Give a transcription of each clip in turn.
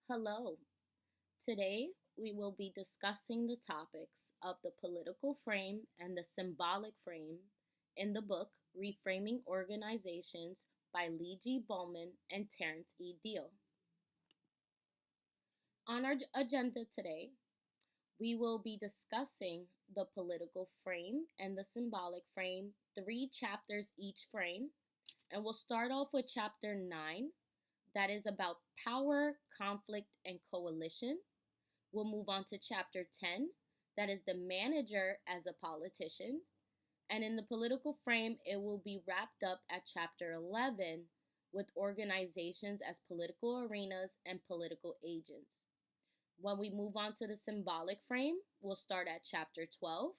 Hello. Today we will be discussing the topics of the political frame and the symbolic frame in the book Reframing Organizations by Lee G. Bolman and Terrence E. Deal. On our agenda today, we will be discussing the political frame and the symbolic frame, 3 chapters each frame, and we'll start off with chapter 9, that is about power, conflict, and coalition. We'll move on to chapter 10, that is the manager as a politician. And in the political frame, it will be wrapped up at chapter 11 with organizations as political arenas and political agents. When we move on to the symbolic frame, we'll start at chapter 12,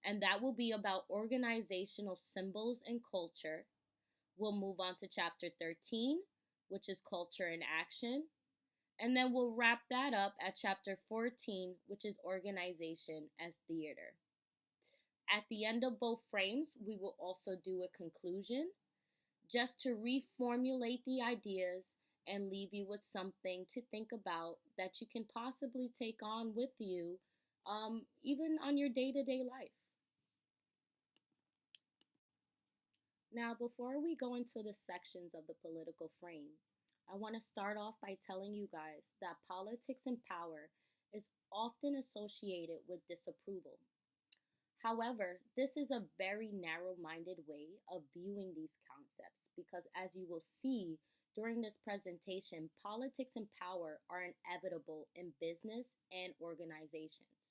and that will be about organizational symbols and culture. We'll move on to chapter 13, which is culture and action. And then we'll wrap that up at chapter 14, which is organization as theater. At the end of both frames, we will also do a conclusion just to reformulate the ideas and leave you with something to think about that you can possibly take on with you, even on your day to day life. Now, before we go into the sections of the political frame, I want to start off by telling you guys that politics and power is often associated with disapproval. However, this is a very narrow minded way of viewing these concepts because, as you will see during this presentation, politics and power are inevitable in business and organizations.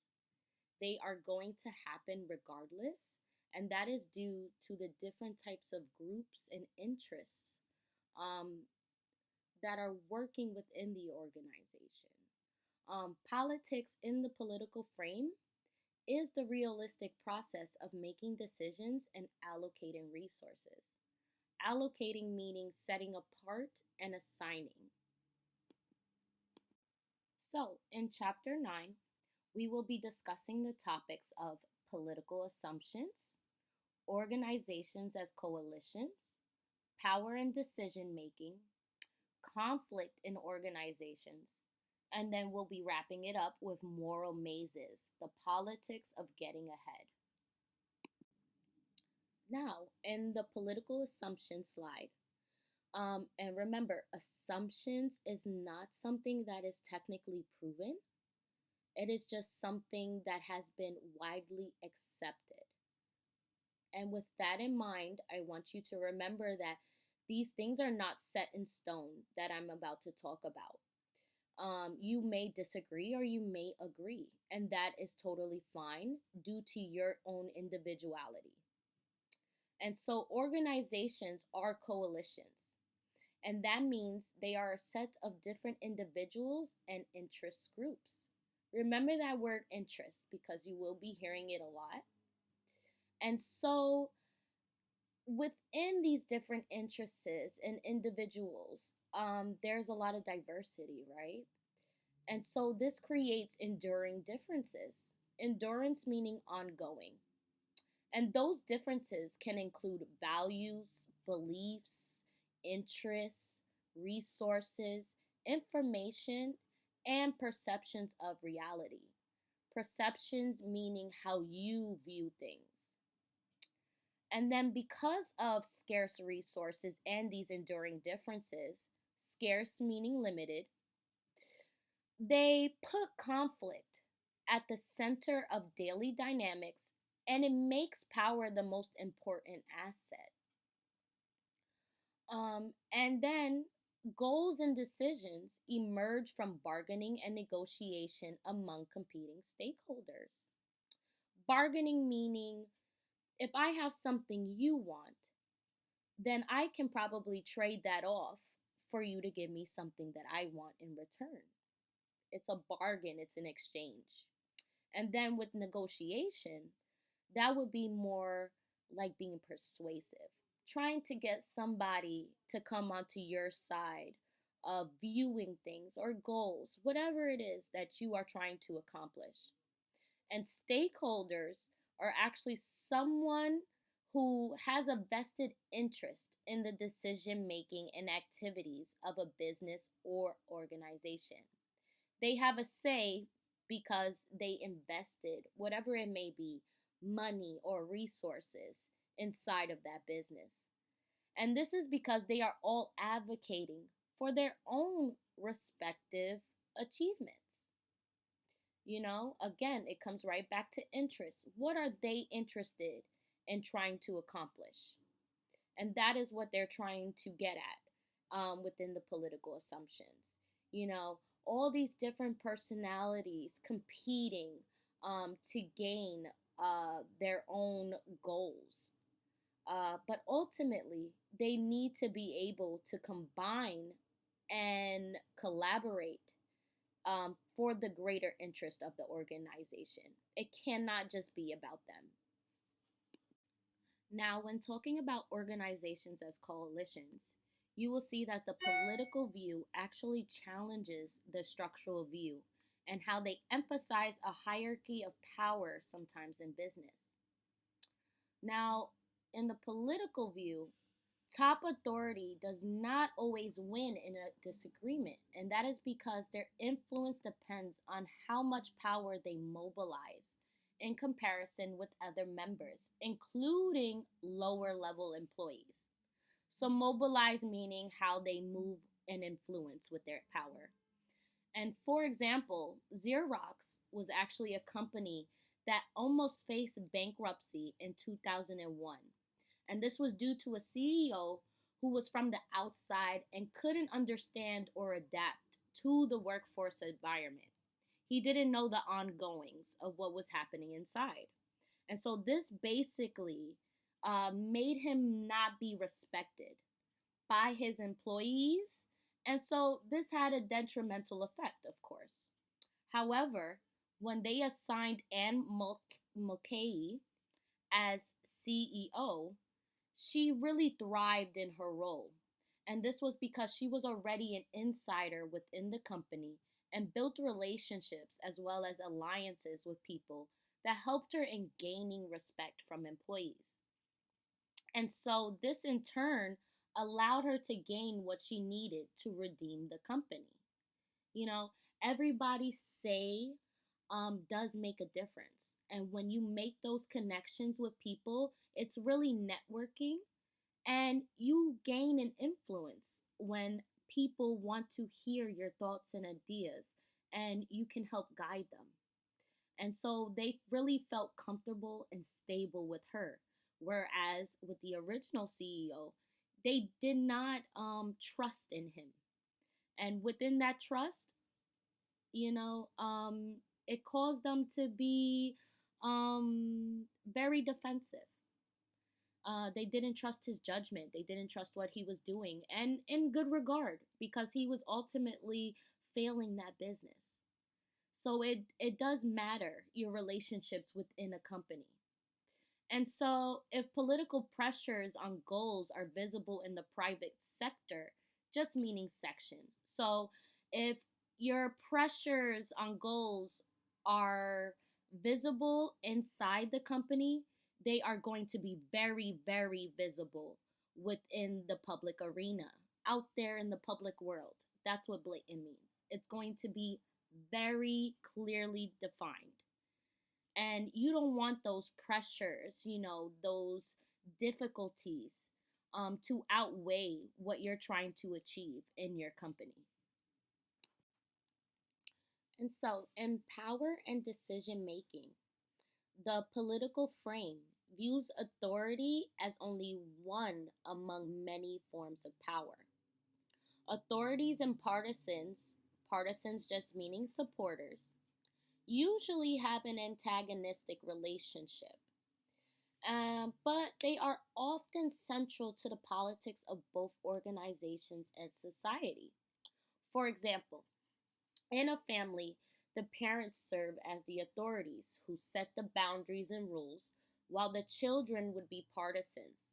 They are going to happen regardless, and that is due to the different types of groups and interests um, that are working within the organization. Politics in the political frame is the realistic process of making decisions and allocating resources. Allocating meaning setting apart and assigning. So, in chapter 9, we will be discussing the topics of political assumptions, organizations as coalitions, power and decision making, conflict in organizations, and then we'll be wrapping it up with moral mazes, the politics of getting ahead. Now, in the political assumption slide, and remember, assumptions is not something that is technically proven. It is just something that has been widely accepted. And with that in mind, I want you to remember that these things are not set in stone that I'm about to talk about. You may disagree or you may agree, and that is totally fine due to your own individuality. And so, organizations are coalitions, and that means they are a set of different individuals and interest groups. Remember that word interest because you will be hearing it a lot. And so, within these different interests and individuals, there's a lot of diversity, right? And so this creates enduring differences. Endurance meaning ongoing. And those differences can include values, beliefs, interests, resources, information, and perceptions of reality. Perceptions meaning how you view things. And then, because of scarce resources and these enduring differences, scarce meaning limited, they put conflict at the center of daily dynamics and it makes power the most important asset. And then, goals and decisions emerge from bargaining and negotiation among competing stakeholders. Bargaining meaning if I have something you want, then I can probably trade that off for you to give me something that I want in return. It's a bargain, it's an exchange. And then with negotiation, that would be more like being persuasive, trying to get somebody to come onto your side of viewing things or goals, whatever it is that you are trying to accomplish. And stakeholders are actually someone who has a vested interest in the decision making and activities of a business or organization. They have a say because they invested, whatever it may be, money or resources inside of that business. And this is because they are all advocating for their own respective achievements. Again, it comes right back to interest. What are they interested in trying to accomplish? And that is what they're trying to get at within the political assumptions. You know, all these different personalities competing to gain their own goals. But ultimately, they need to be able to combine and collaborate for the greater interest of the organization. It cannot just be about them. Now, when talking about organizations as coalitions, you will see that the political view actually challenges the structural view and how they emphasize a hierarchy of power sometimes in business. Now, in the political view, top authority does not always win in a disagreement, and that is because their influence depends on how much power they mobilize in comparison with other members, including lower level employees. So, mobilize meaning how they move and influence with their power. And for example, Xerox was actually a company that almost faced bankruptcy in 2001. And this was due to a CEO who was from the outside and couldn't understand or adapt to the workforce environment. He didn't know the ongoings of what was happening inside. And so this basically made him not be respected by his employees. And so this had a detrimental effect, of course. However, when they assigned Anne Mulcahy as CEO, she really thrived in her role. And this was because she was already an insider within the company and built relationships as well as alliances with people that helped her in gaining respect from employees. And so this in turn allowed her to gain what she needed to redeem the company. You know, everybody say does make a difference. And when you make those connections with people, it's really networking and you gain an influence when people want to hear your thoughts and ideas and you can help guide them. And so they really felt comfortable and stable with her. Whereas with the original CEO, they did not trust in him. And within that trust, you know, it caused them to be very defensive. They didn't trust his judgment. They didn't trust what he was doing, and in good regard because he was ultimately failing that business. So it does matter your relationships within a company. And so if political pressures on goals are visible in the private sector, just meaning section. So if your pressures on goals are visible inside the company, they are going to be very, very visible within the public arena, out there in the public world. That's what blatant means. It's going to be very clearly defined. And you don't want those pressures, those difficulties to outweigh what you're trying to achieve in your company. And so, in power and decision making, the political frame views authority as only one among many forms of power. Authorities and partisans just meaning supporters, usually have an antagonistic relationship. But they are often central to the politics of both organizations and society. For example, in a family, the parents serve as the authorities who set the boundaries and rules, while the children would be partisans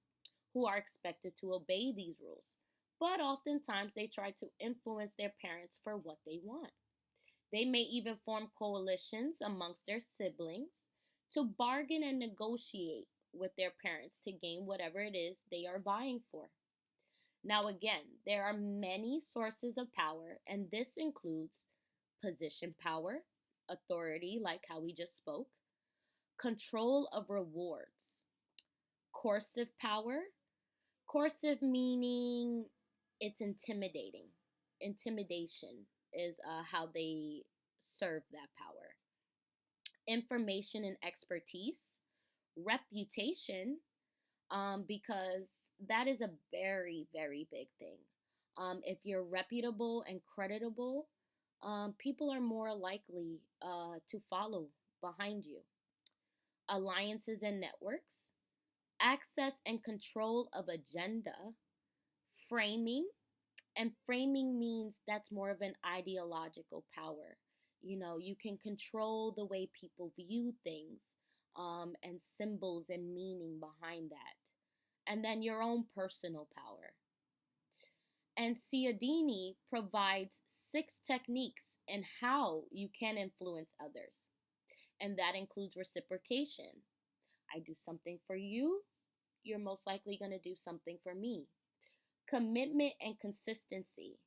who are expected to obey these rules. But oftentimes they try to influence their parents for what they want. They may even form coalitions amongst their siblings to bargain and negotiate with their parents to gain whatever it is they are vying for. Now, again, there are many sources of power, and this includes position power, authority, like how we just spoke, control of rewards, coercive power, coercive meaning it's intimidating. Intimidation is how they serve that power. Information and expertise, reputation, because that is a very, very big thing. If you're reputable and creditable, people are more likely to follow behind you. Alliances and networks, access and control of agenda, framing, and framing means that's more of an ideological power. You know, you can control the way people view things, and symbols and meaning behind that. And then your own personal power. And Cialdini provides 6 techniques in how you can influence others. And that includes reciprocation. I do something for you, you're most likely going to do something for me. Commitment and consistency.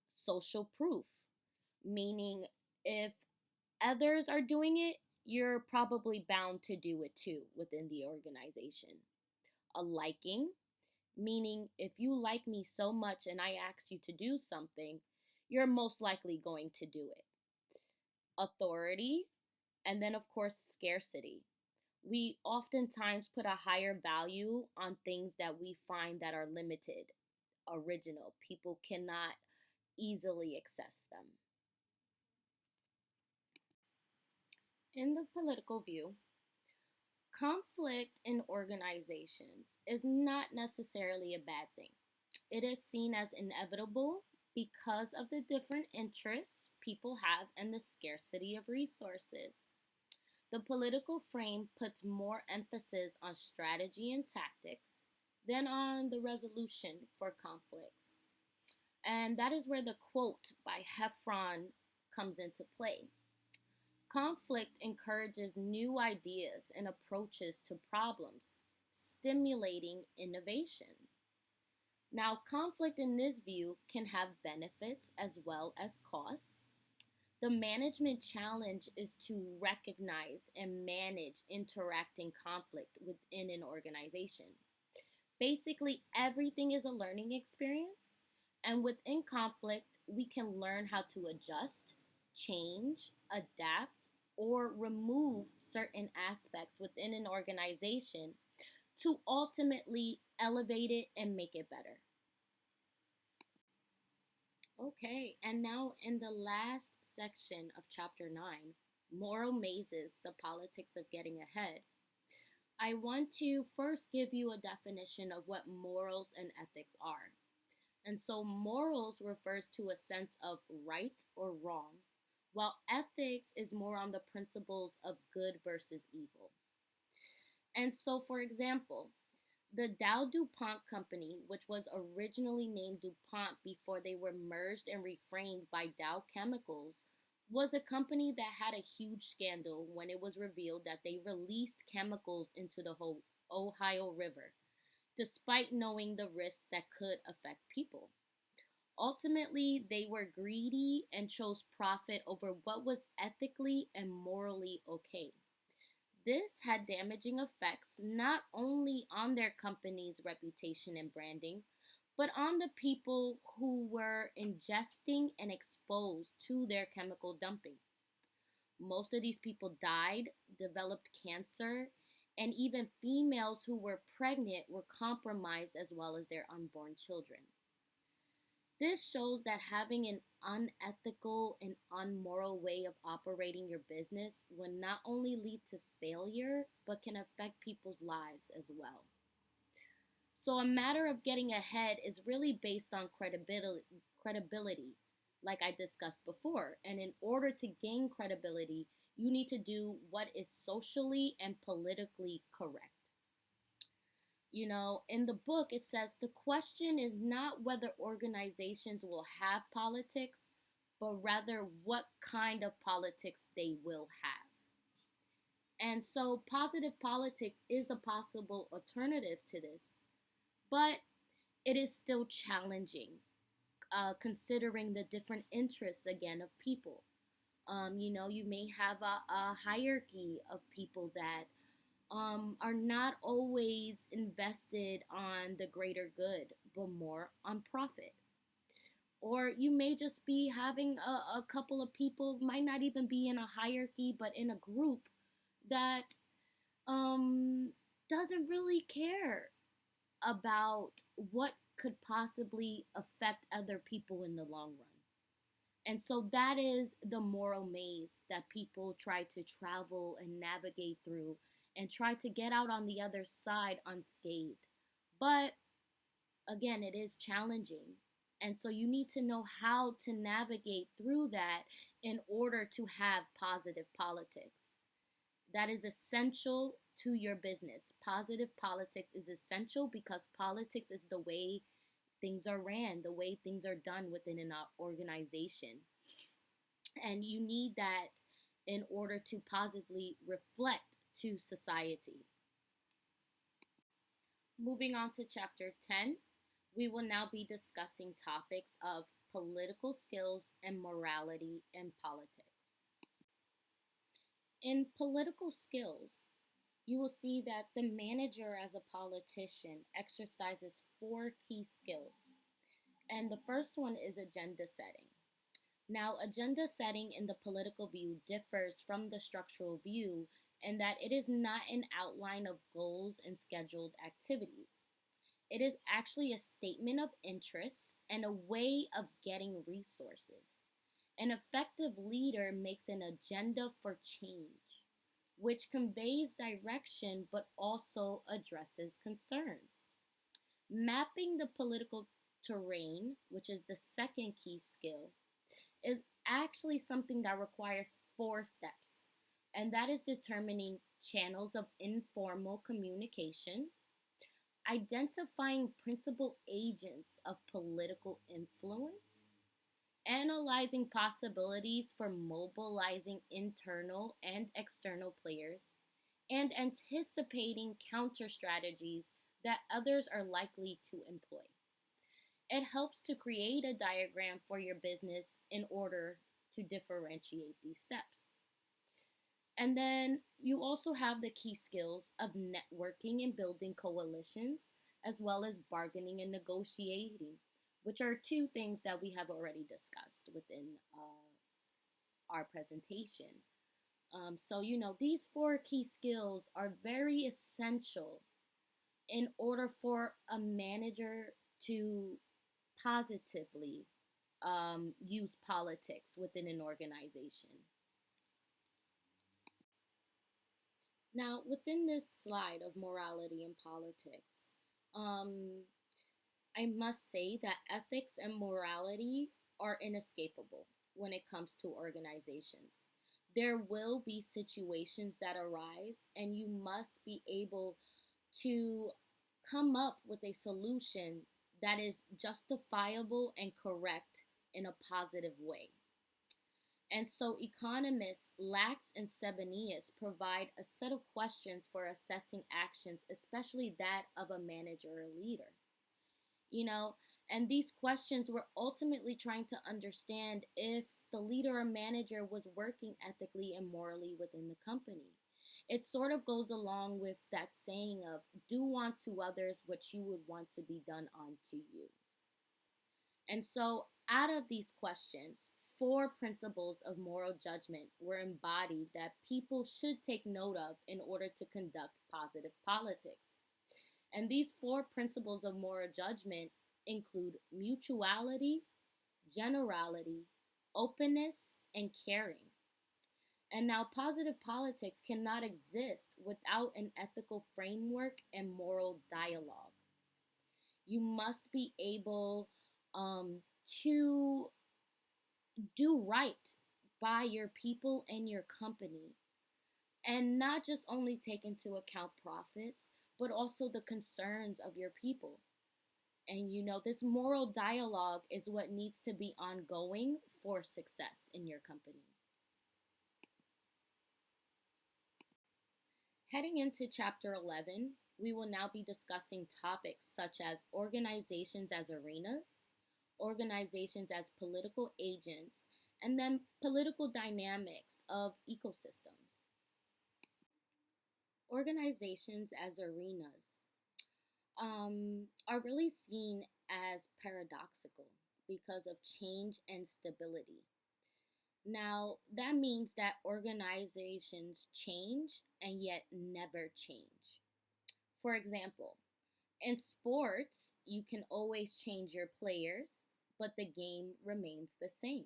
Social proof, meaning if others are doing it, you're probably bound to do it too within the organization. A liking, meaning if you like me so much and I ask you to do something, you're most likely going to do it. Authority, and then, of course, scarcity. We oftentimes put a higher value on things that we find that are limited, original. People cannot easily access them. In the political view, conflict in organizations is not necessarily a bad thing. It is seen as inevitable because of the different interests people have and the scarcity of resources. The political frame puts more emphasis on strategy and tactics than on the resolution for conflicts. And that is where the quote by Heffron comes into play. Conflict encourages new ideas and approaches to problems, stimulating innovation. Now, conflict in this view can have benefits as well as costs. The management challenge is to recognize and manage interacting conflict within an organization. Basically, everything is a learning experience, and within conflict, we can learn how to adjust, change, adapt, or remove certain aspects within an organization to ultimately elevate it and make it better. Okay, and now in the last section of chapter 9, Moral Mazes, the Politics of Getting Ahead, I want to first give you a definition of what morals and ethics are. And so morals refers to a sense of right or wrong, while ethics is more on the principles of good versus evil. And so, for example, the Dow DuPont company, which was originally named DuPont before they were merged and reframed by Dow Chemicals, was a company that had a huge scandal when it was revealed that they released chemicals into the Ohio River, despite knowing the risks that could affect people. Ultimately, they were greedy and chose profit over what was ethically and morally okay. This had damaging effects not only on their company's reputation and branding, but on the people who were ingesting and exposed to their chemical dumping. Most of these people died, developed cancer, and even females who were pregnant were compromised as well as their unborn children. This shows that having an unethical and unmoral way of operating your business will not only lead to failure, but can affect people's lives as well. So a matter of getting ahead is really based on credibility, like I discussed before. And in order to gain credibility, you need to do what is socially and politically correct. You know, in the book, it says the question is not whether organizations will have politics, but rather what kind of politics they will have. And so positive politics is a possible alternative to this, but it is still challenging, considering the different interests, again, of people. You may have a hierarchy of people that are not always invested on the greater good, but more on profit. Or you may just be having a couple of people, might not even be in a hierarchy, but in a group that um, doesn't really care about what could possibly affect other people in the long run. And so that is the moral maze that people try to travel and navigate through and try to get out on the other side unscathed. But again, it is challenging. And so you need to know how to navigate through that in order to have positive politics. That is essential to your business. Positive politics is essential because politics is the way things are ran, the way things are done within an organization. And you need that in order to positively reflect to society. Moving on to chapter 10, we will now be discussing topics of political skills and morality in politics. In political skills, you will see that the manager as a politician exercises four key skills. And the first one is agenda setting. Now, agenda setting in the political view differs from the structural view in that it is not an outline of goals and scheduled activities. It is actually a statement of interest and a way of getting resources. An effective leader makes an agenda for change, which conveys direction but also addresses concerns. Mapping the political terrain, which is the second key skill, is actually something that requires four steps, and that is determining channels of informal communication, identifying principal agents of political influence, analyzing possibilities for mobilizing internal and external players, and anticipating counter strategies that others are likely to employ. It helps to create a diagram for your business in order to differentiate these steps. And then you also have the key skills of networking and building coalitions, as well as bargaining and negotiating, which are two things that we have already discussed within our presentation. These four key skills are very essential in order for a manager to positively use politics within an organization. Now, within this slide of morality and politics, I must say that ethics and morality are inescapable when it comes to organizations. There will be situations that arise, and you must be able to come up with a solution that is justifiable and correct in a positive way. And so economists Lax and Sebenius provide a set of questions for assessing actions, especially that of a manager or leader. And these questions were ultimately trying to understand if the leader or manager was working ethically and morally within the company. It sort of goes along with that saying of do unto others what you would want to be done unto you. And so out of these questions, four principles of moral judgment were embodied that people should take note of in order to conduct positive politics. And these four principles of moral judgment include mutuality, generality, openness, and caring. And now positive politics cannot exist without an ethical framework and moral dialogue. You must be able to do right by your people and your company, and not just only take into account profits, but also the concerns of your people. And this moral dialogue is what needs to be ongoing for success in your company. Heading into chapter 11, we will now be discussing topics such as organizations as arenas, organizations as political agents, And then political dynamics of ecosystems. Organizations as arenas are really seen as paradoxical because of change and stability. Now, that means that organizations change and yet never change. For example, in sports, you can always change your players, but the game remains the same.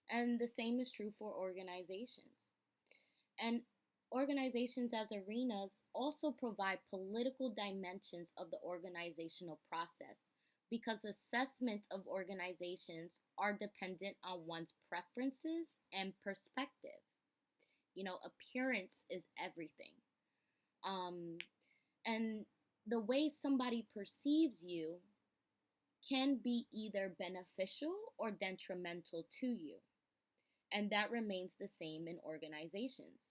And the same is true for organizations. And organizations as arenas also provide political dimensions of the organizational process because assessment of organizations are dependent on one's preferences and perspective. Appearance is everything. Um, and the way somebody perceives you can be either beneficial or detrimental to you. And that remains the same in organizations.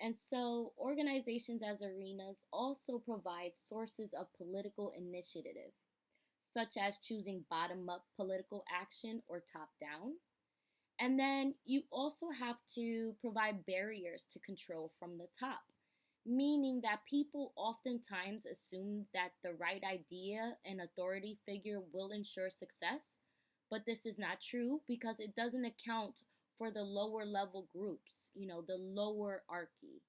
And so, organizations as arenas also provide sources of political initiative, such as choosing bottom up political action or top down. And then you also have to provide barriers to control from the top, meaning that people oftentimes assume that the right idea and authority figure will ensure success, but this is not true because it doesn't account for the lower level groups, the lower archy,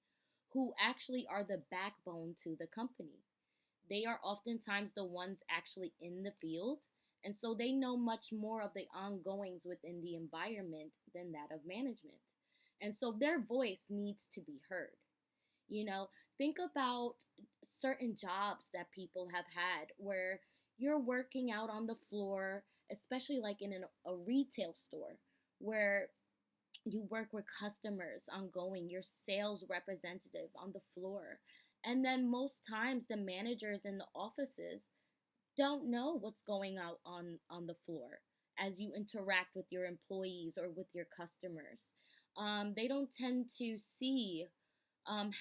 who actually are the backbone to the company. They are oftentimes the ones actually in the field, and so they know much more of the ongoings within the environment than that of management. And so their voice needs to be heard. You know, think about certain jobs that people have had where you're working out on the floor, especially like in a retail store where you work with customers ongoing, your sales representative on the floor. And then most times the managers in the offices don't know what's going out on the floor as you interact with your employees or with your customers. They don't tend to see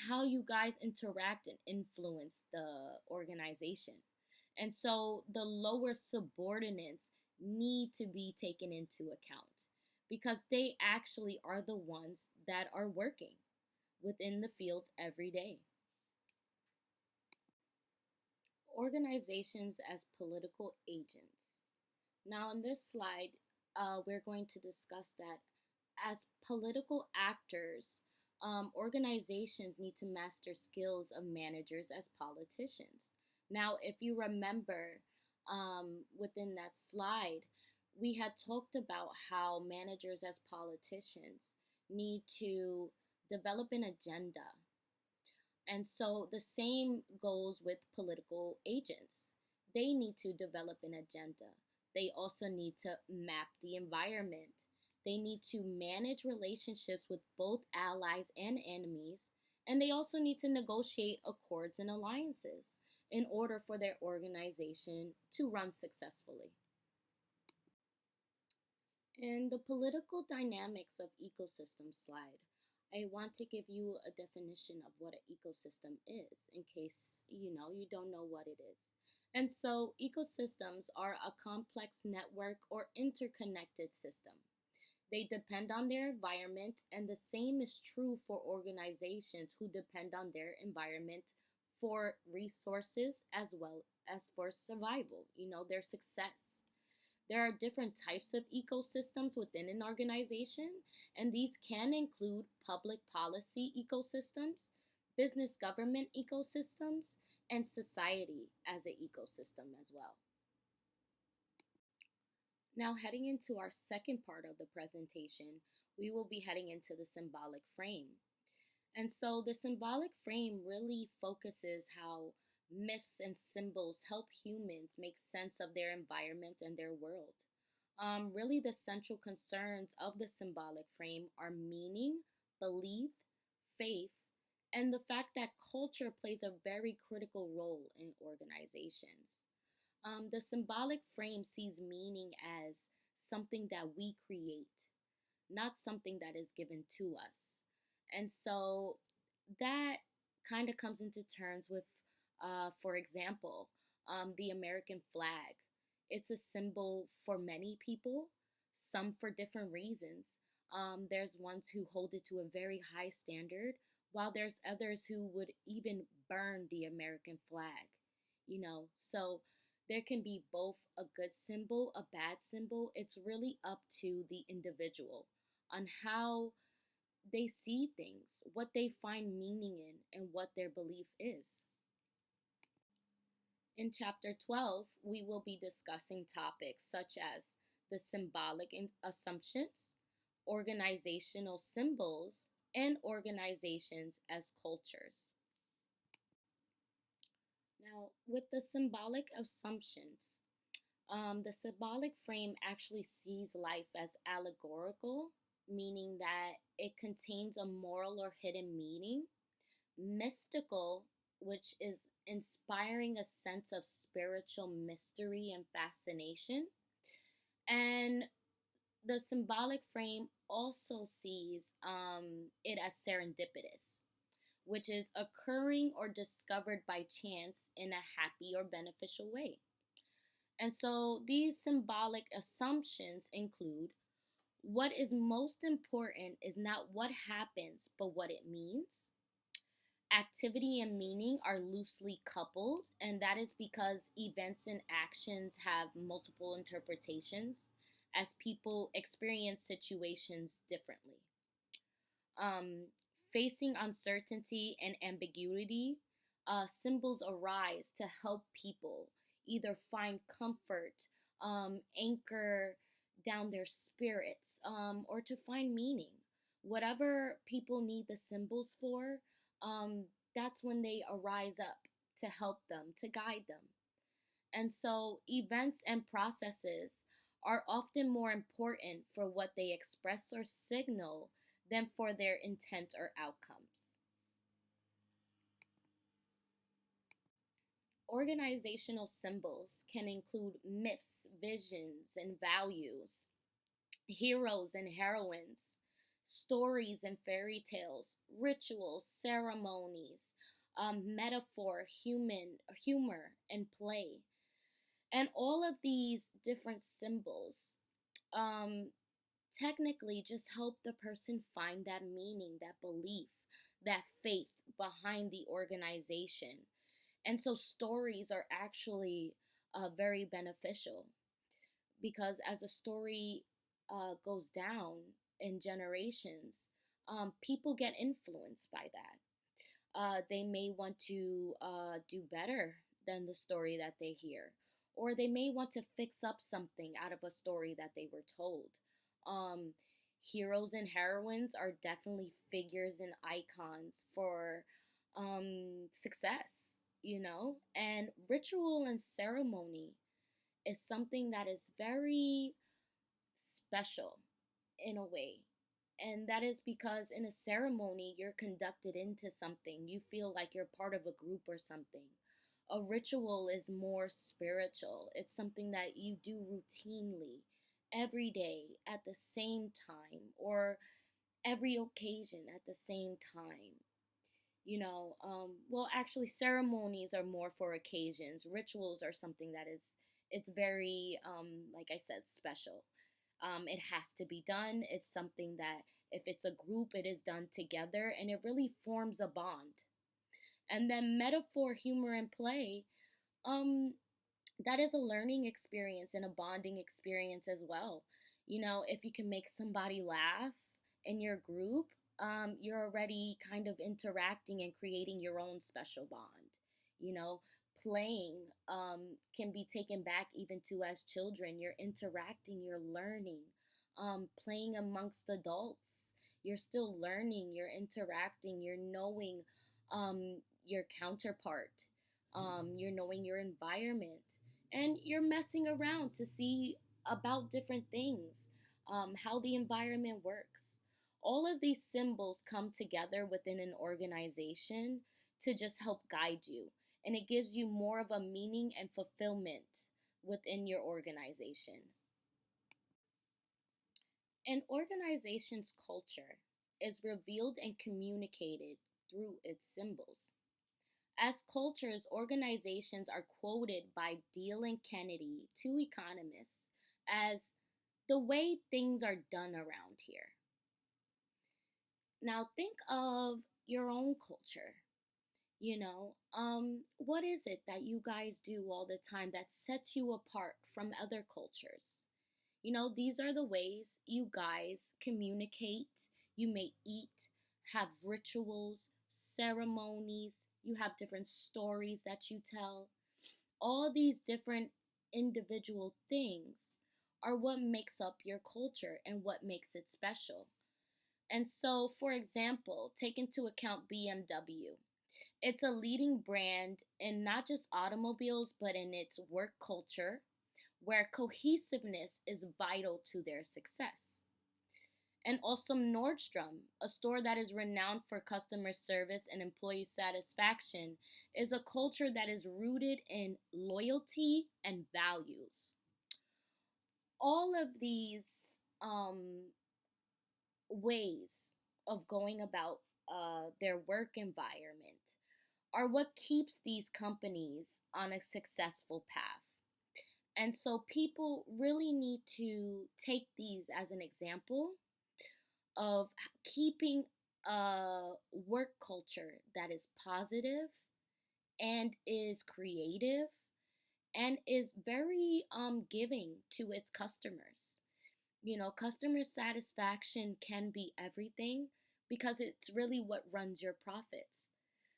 how you guys interact and influence the organization. And so the lower subordinates need to be taken into account because they actually are the ones that are working within the field every day. Organizations as political agents. Now, in this slide, we're going to discuss that as political actors, organizations need to master skills of managers as politicians. Now, if you remember within that slide, we had talked about how managers as politicians need to develop an agenda. And so the same goes with political agents. They need to develop an agenda. They also need to map the environment. They need to manage relationships with both allies and enemies. And they also need to negotiate accords and alliances in order for their organization to run successfully. In the political dynamics of ecosystem slide, I want to give you a definition of what an ecosystem is in case you don't know what it is. And so ecosystems are a complex network or interconnected system. They depend on their environment, and the same is true for organizations who depend on their environment for resources as well as for survival, their success. There are different types of ecosystems within an organization, and these can include public policy ecosystems, business government ecosystems, and society as an ecosystem as well. Now, heading into our second part of the presentation, we will be heading into the symbolic frame. And so the symbolic frame really focuses how myths and symbols help humans make sense of their environment and their world. Really, the central concerns of the symbolic frame are meaning, belief, faith, and the fact that culture plays a very critical role in organizations. The symbolic frame sees meaning as something that we create, not something that is given to us. And so that kind of comes into terms with, for example, the American flag. It's a symbol for many people. some for different reasons. There's ones who hold it to a very high standard, while there's others who would even burn the American flag, So there can be both a good symbol, a bad symbol. It's really up to the individual on how they see things, what they find meaning in, and what their belief is. In chapter 12, we will be discussing topics such as the symbolic assumptions, organizational symbols, and organizations as cultures. Now, with the symbolic assumptions, the symbolic frame actually sees life as allegorical, meaning that it contains a moral or hidden meaning, mystical, which is inspiring a sense of spiritual mystery and fascination, and the symbolic frame also sees it as serendipitous, which is occurring or discovered by chance in a happy or beneficial way. And so these symbolic assumptions include what is most important is not what happens, but what it means. Activity and meaning are loosely coupled, and that is because events and actions have multiple interpretations as people experience situations differently. Um, Facing uncertainty and ambiguity, symbols arise to help people either find comfort, anchor down their spirits, or to find meaning. Whatever people need the symbols for, um, that's when they arise up to help them, to guide them. And so events and processes are often more important for what they express or signal than for their intent or outcomes. Organizational symbols can include myths, visions, and values, heroes and heroines, stories and fairy tales, rituals, ceremonies, metaphor, humor, and play. And all of these different symbols um, technically just help the person find that meaning, that belief, that faith behind the organization. And so stories are actually very beneficial because as a story goes down in generations, people get influenced by that. They may want to do better than the story that they hear, or they may want to fix up something out of a story that they were told. Um, Heroes and heroines are definitely figures and icons for success, and ritual and ceremony is something that is very special in a way. And that is because in a ceremony, you're conducted into something. You feel like you're part of a group or something. A ritual is more spiritual. It's something that you do routinely, every day, at the same time, or every occasion at the same time. Well, actually, ceremonies are more for occasions. Rituals are something that it's very, like I said, special. It has to be done. It's something that if it's a group, it is done together, and it really forms a bond. And then metaphor, humor, and play, um, that is a learning experience and a bonding experience as well. If you can make somebody laugh in your group, you're already kind of interacting and creating your own special bond. Playing can be taken back even to as children. You're interacting, you're learning. Playing amongst adults, you're still learning, you're interacting, you're knowing your counterpart, you're knowing your environment, and you're messing around to see about different things, how the environment works. All of these symbols come together within an organization to just help guide you, and it gives you more of a meaning and fulfillment within your organization. An organization's culture is revealed and communicated through its symbols. As cultures, organizations are quoted by Deal and Kennedy, two economists, as the way things are done around here. Now think of your own culture. What is it that you guys do all the time that sets you apart from other cultures? These are the ways you guys communicate. You may eat, have rituals, ceremonies, you have different stories that you tell. All these different individual things are what makes up your culture and what makes it special. And so, for example, take into account BMW. It's a leading brand in not just automobiles, but in its work culture, where cohesiveness is vital to their success. And also Nordstrom, a store that is renowned for customer service and employee satisfaction, is a culture that is rooted in loyalty and values. All of these um, ways of going about their work environment are what keeps these companies on a successful path. And so people really need to take these as an example of keeping a work culture that is positive and is creative and is very giving to its customers. Customer satisfaction can be everything because it's really what runs your profits.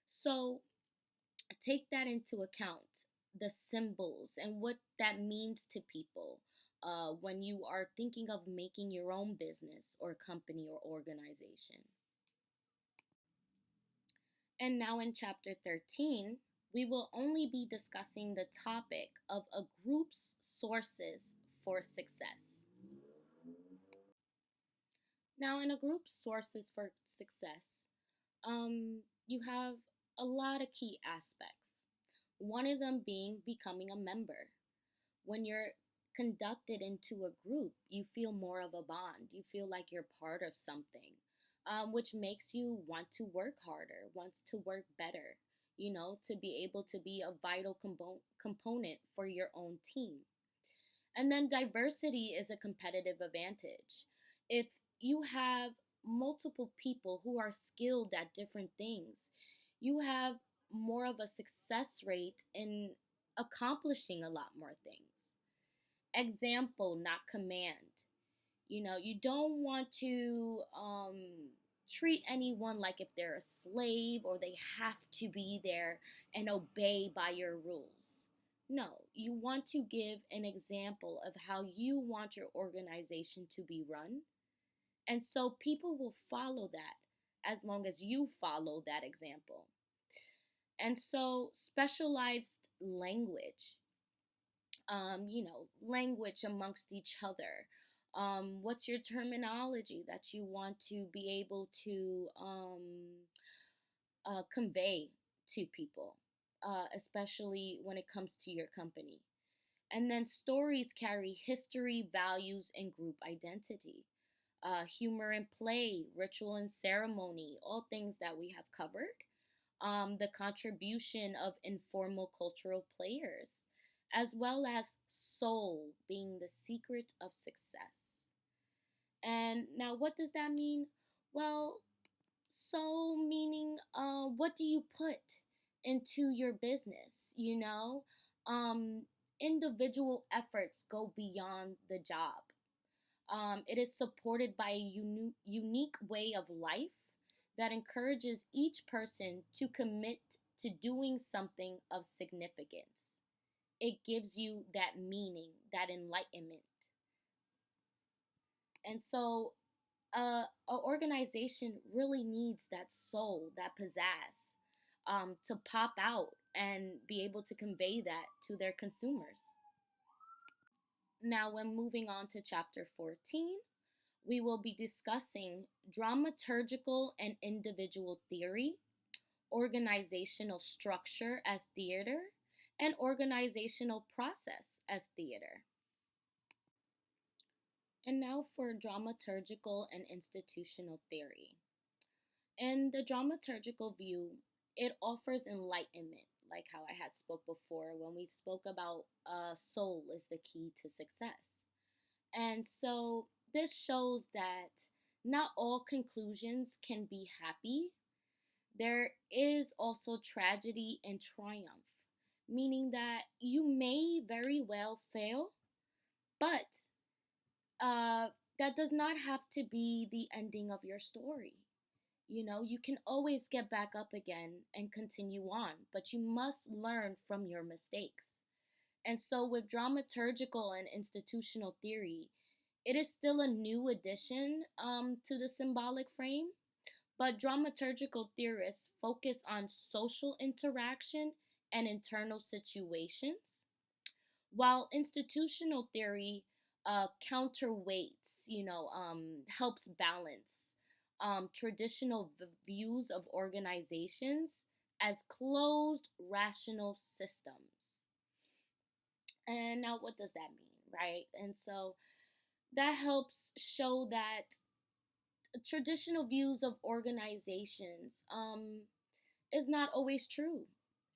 So take that into account, the symbols and what that means to people when you are thinking of making your own business or company or organization. And now in chapter 13, we will only be discussing the topic of a group's sources for success. Now, in a group's sources for success, you have a lot of key aspects. One of them being becoming a member. When you're conducted into a group, you feel more of a bond. You feel like you're part of something, which makes you want to work harder, wants to work better, to be able to be a vital component for your own team. And then diversity is a competitive advantage. If you have multiple people who are skilled at different things, you have more of a success rate in accomplishing a lot more things. Example, not command. You don't want to treat anyone like if they're a slave or they have to be there and obey by your rules. No, you want to give an example of how you want your organization to be run. And so people will follow that as long as you follow that example. And so specialized language, language amongst each other. What's your terminology that you want to be able to convey to people, especially when it comes to your company? And then stories carry history, values, and group identity. Humor and play, ritual and ceremony, all things that we have covered. The contribution of informal cultural players, as well as soul being the secret of success. And now, what does that mean? Well, soul meaning what do you put into your business? Um, Individual efforts go beyond the job. It is supported by a unique way of life that encourages each person to commit to doing something of significance. It gives you that meaning, that enlightenment. And so, an organization really needs that soul, that pizzazz, to pop out and be able to convey that to their consumers. Now, when moving on to chapter 14, we will be discussing dramaturgical and individual theory, organizational structure as theater, and organizational process as theater. And now for dramaturgical and institutional theory. In the dramaturgical view, it offers enlightenment, like how I had spoke before when we spoke about soul is the key to success. And so this shows that not all conclusions can be happy. There is also tragedy and triumph, meaning that you may very well fail, but uh, that does not have to be the ending of your story. You know, you can always get back up again and continue on, but you must learn from your mistakes. And so, with dramaturgical and institutional theory, it is still a new addition to the symbolic frame, but dramaturgical theorists focus on social interaction and internal situations, while institutional theory counterweights, helps balance traditional views of organizations as closed rational systems. And now, what does that mean, right? And so that helps show that traditional views of organizations is not always true.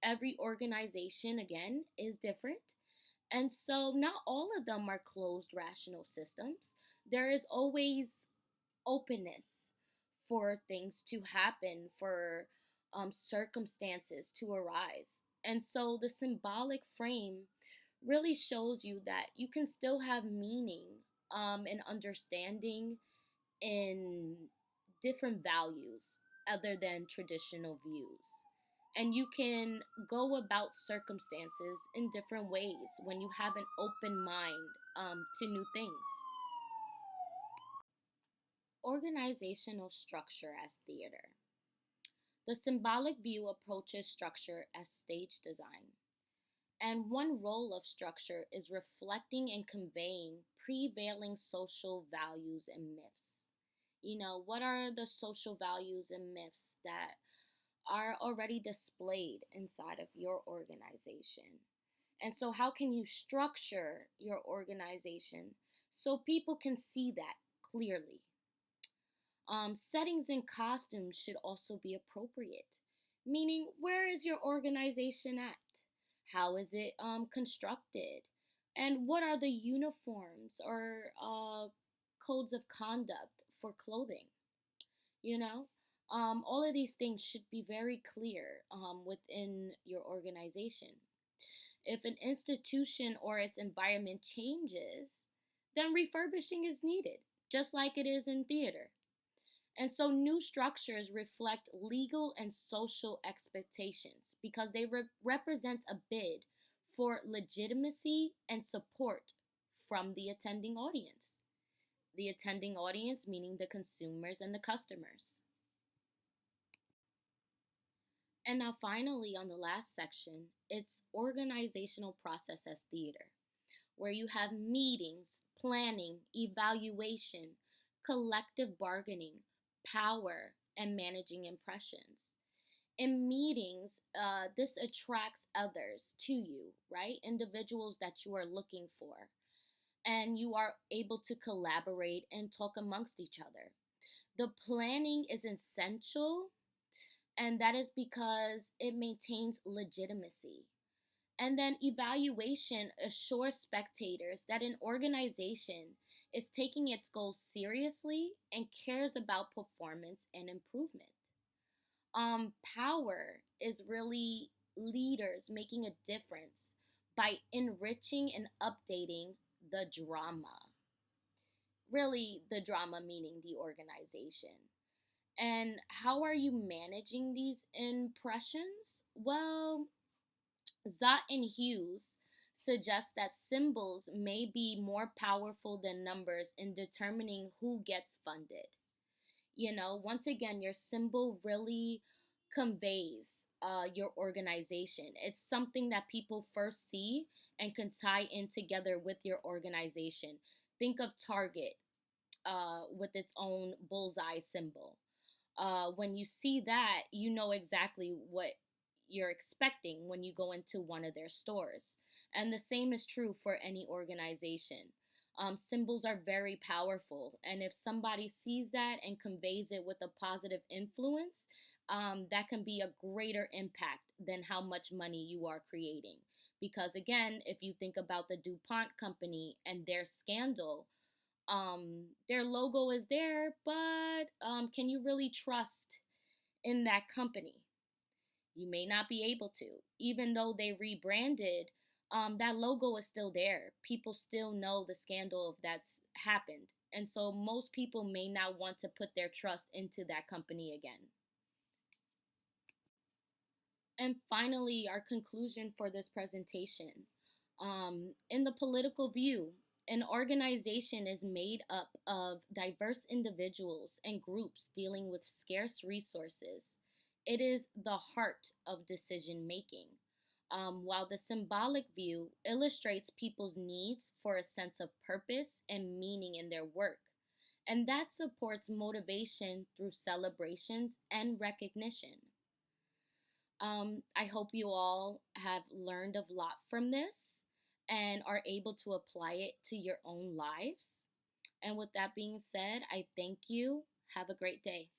Every organization, again, is different. And so not all of them are closed rational systems. There is always openness for things to happen, for circumstances to arise. And so the symbolic frame really shows you that you can still have meaning and understanding in different values other than traditional views. And you can go about circumstances in different ways when you have an open mind to new things. Organizational structure as theater. The symbolic view approaches structure as stage design. And one role of structure is reflecting and conveying prevailing social values and myths. You know, what are the social values and myths that are already displayed inside of your organization? And so, how can you structure your organization so people can see that clearly? Settings and costumes should also be appropriate, meaning, where is your organization at? How is it constructed? And what are the uniforms or codes of conduct for clothing? You know, all of these things should be very clear within your organization. If an institution or its environment changes, then refurbishing is needed, just like it is in theater. And so new structures reflect legal and social expectations because they represent a bid for legitimacy and support from the attending audience. The attending audience meaning the consumers and the customers. And now, finally, on the last section, it's organizational process as theater, where you have meetings, planning, evaluation, collective bargaining, power, and managing impressions. In meetings, this attracts others to you, right? Individuals that you are looking for. And you are able to collaborate and talk amongst each other. The planning is essential, and that is because it maintains legitimacy. And then evaluation assures spectators that an organization is taking its goals seriously and cares about performance and improvement. Power is really leaders making a difference by enriching and updating the drama. Really, the drama meaning the organization. And how are you managing these impressions? Well, Zott and Hughes suggest that symbols may be more powerful than numbers in determining who gets funded. You know, once again, your symbol really conveys your organization. It's something that people first see and can tie in together with your organization. Think of Target with its own bullseye symbol. When you see that, you know exactly what you're expecting when you go into one of their stores. And the same is true for any organization. Symbols are very powerful, and if somebody sees that and conveys it with a positive influence, that can be a greater impact than how much money you are creating. Because again, if you think about the DuPont company and their scandal, Their logo is there, but can you really trust in that company? You may not be able to. Even though they rebranded, that logo is still there. People still know the scandal that's happened. And so most people may not want to put their trust into that company again. And finally, our conclusion for this presentation. In the political view, an organization is made up of diverse individuals and groups dealing with scarce resources. It is the heart of decision making, while the symbolic view illustrates people's needs for a sense of purpose and meaning in their work. And that supports motivation through celebrations and recognition. I hope you all have learned a lot from this and are able to apply it to your own lives. And with that being said, I thank you. Have a great day.